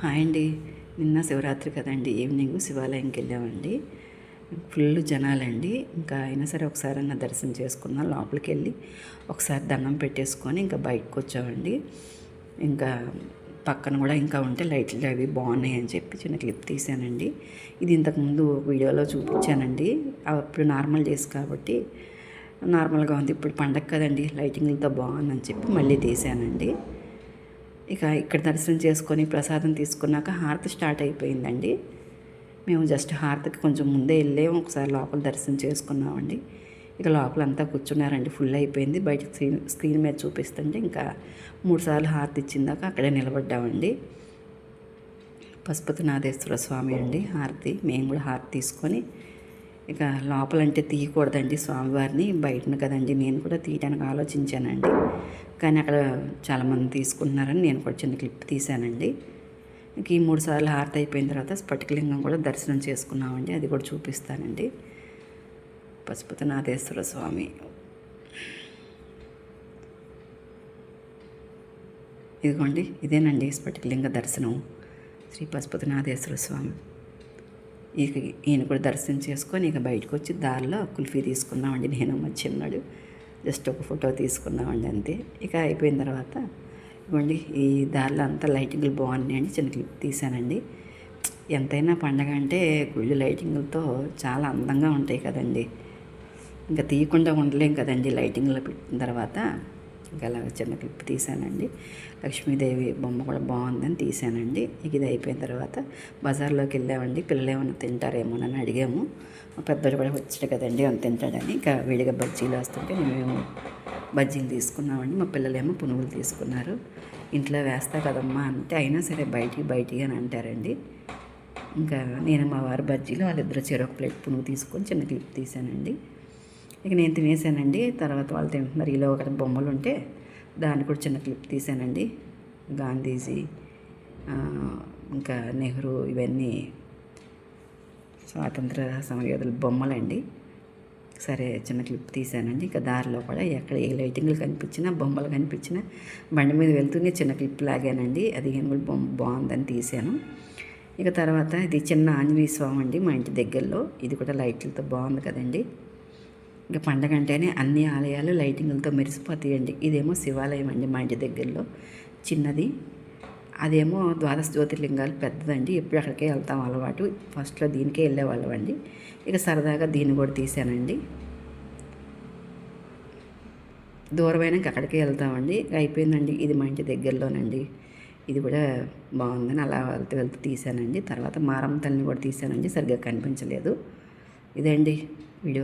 Hi అండి. నిన్న శివరాత్రి కదండి, ఈవినింగ్ శివాలయంకి వెళ్ళామండి. ఫుల్ జనాలండి. ఇంకా అయినా సరే ఒకసారి దర్శనం చేసుకున్నాం. లోపలికి వెళ్ళి ఒకసారి దండం పెట్టేసుకొని ఇంకా బయటకు వచ్చామండి. ఇంకా పక్కన కూడా ఇంకా ఉంటే లైట్లు అవి బాగున్నాయి అని చెప్పి చిన్న క్లిప్ తీసానండి. ఇది ఇంతకుముందు వీడియోలో చూపించానండి. అప్పుడు నార్మల్ డేస్ కాబట్టి నార్మల్గా ఉంది. ఇప్పుడు పండగ కదండి, లైటింగ్లతో బాగుందని చెప్పి మళ్ళీ తీసానండి. ఇక ఇక్కడ దర్శనం చేసుకొని ప్రసాదం తీసుకున్నాక హారతి స్టార్ట్ అయిపోయిందండి. మేము జస్ట్ హారతికి కొంచెం ముందే వెళ్ళాము. ఒకసారి లోపల దర్శనం చేసుకున్నామండి. ఇక లోపలంతా కూర్చున్నారండి. ఫుల్ అయిపోయింది. బయట స్క్రీన్ మీద చూపిస్తుంటే ఇంకా 3 సార్లు హారతి ఇచ్చిందాక అక్కడే నిలబడ్డామండి. పశుపతినాథేశ్వర స్వామి అండి హారతి. మేము కూడా హారతి తీసుకొని ఇక లోపలంటే తీయకూడదండి స్వామివారిని, బయటను కదండి. నేను కూడా తీయడానికి ఆలోచించానండి, కానీ అక్కడ చాలామంది తీసుకుంటున్నారని నేను కూడా చిన్న క్లిప్ తీశానండి. ఇంక ఈ 3 సార్లు హారతి అయిపోయిన తర్వాత స్ఫటికలింగం కూడా దర్శనం చేసుకున్నామండి. అది కూడా చూపిస్తానండి. పశుపతినాథేశ్వర స్వామి ఇదిగోండి, ఇదేనండి స్ఫటికలింగ దర్శనం. శ్రీ పశుపతినాథేశ్వర స్వామి. ఇక ఈయన కూడా దర్శనం చేసుకొని ఇక బయటకు వచ్చి దారిలో కుల్ఫీ తీసుకున్నామండి. నేను మా చిన్నాడు జస్ట్ ఒక ఫోటో తీసుకున్నామండి అంతే. ఇక అయిపోయిన తర్వాత ఇవ్వండి, ఈ దారిలో అంతా లైటింగ్లు బాగున్నాయండి. చిన్న క్లిప్ తీసానండి. ఎంతైనా పండగ అంటే గుళ్ళు లైటింగ్లతో చాలా అందంగా ఉంటాయి కదండి. ఇంకా తీయకుండా ఉండలేం కదండి లైటింగ్లో పెట్టిన తర్వాత. ఇంకా అలా చిన్న క్లిప్ తీసానండి. లక్ష్మీదేవి బొమ్మ కూడా బాగుందని తీసానండి. ఇది అయిపోయిన తర్వాత బజార్లోకి వెళ్ళామండి. పిల్లలు ఏమైనా తింటారేమోనని అడిగాము. మా పెద్దోడు కూడా వచ్చాడు కదండి, అని తింటాడని. ఇంకా విడిగా బజ్జీలు వస్తుంటే మేము బజ్జీలు తీసుకున్నామండి. మా పిల్లలేమో పునుగులు తీసుకున్నారు. ఇంట్లో వేస్తా కదమ్మా అంటే అయినా సరే బయటికి అని అంటారండి. ఇంకా నేను మా వారు బజ్జీలు, వాళ్ళిద్దరు చెరొక ప్లేట్ పునుగు తీసుకొని చిన్న క్లిప్ తీసానండి. ఇక నేను తినేసానండి. తర్వాత వాళ్ళు తింటున్నారు. ఇలా ఒకటి బొమ్మలు ఉంటే దాన్ని కూడా చిన్న క్లిప్ తీసానండి. గాంధీజీ, ఇంకా నెహ్రూ, ఇవన్నీ స్వాతంత్ర సమరయోధుల బొమ్మలండి. సరే చిన్న క్లిప్ తీసానండి. ఇంకా దారిలో కూడా ఎక్కడ ఏ లైటింగ్లు కనిపించినా, బొమ్మలు కనిపించినా బండి మీద వెళ్తూనే చిన్న క్లిప్ లాగానండి. అది కూడా బొమ్మ బాగుందని తీసాను. ఇక తర్వాత ఇది చిన్న ఆంజనేయ స్వామి అండి మా ఇంటి దగ్గరలో. ఇది కూడా లైట్లతో బాగుంది కదండి. ఇంకా పండగ అంటేనే అన్ని ఆలయాలు లైటింగ్లతో మెరిసిపోతాయండి. ఇదేమో శివాలయం అండి మా ఇంటి దగ్గరలో చిన్నది. అదేమో ద్వాదశ జ్యోతిర్లింగాలు పెద్దదండి. ఎప్పుడు అక్కడికే వెళ్తాం అలవాటు. ఫస్ట్లో దీనికే వెళ్ళేవాళ్ళం అండి. ఇక సరదాగా దీన్ని కూడా తీసానండి. దూరమైనాక అక్కడికే వెళ్తామండి. అయిపోయిందండి. ఇది మా ఇంటి దగ్గరలోనండి. ఇది కూడా బాగుందని అలా వెళ్తూ తీసానండి. తర్వాత మారమ్మ తల్లిని కూడా తీసానండి. సరిగ్గా కనిపించలేదు. ఇదండి వీడియో.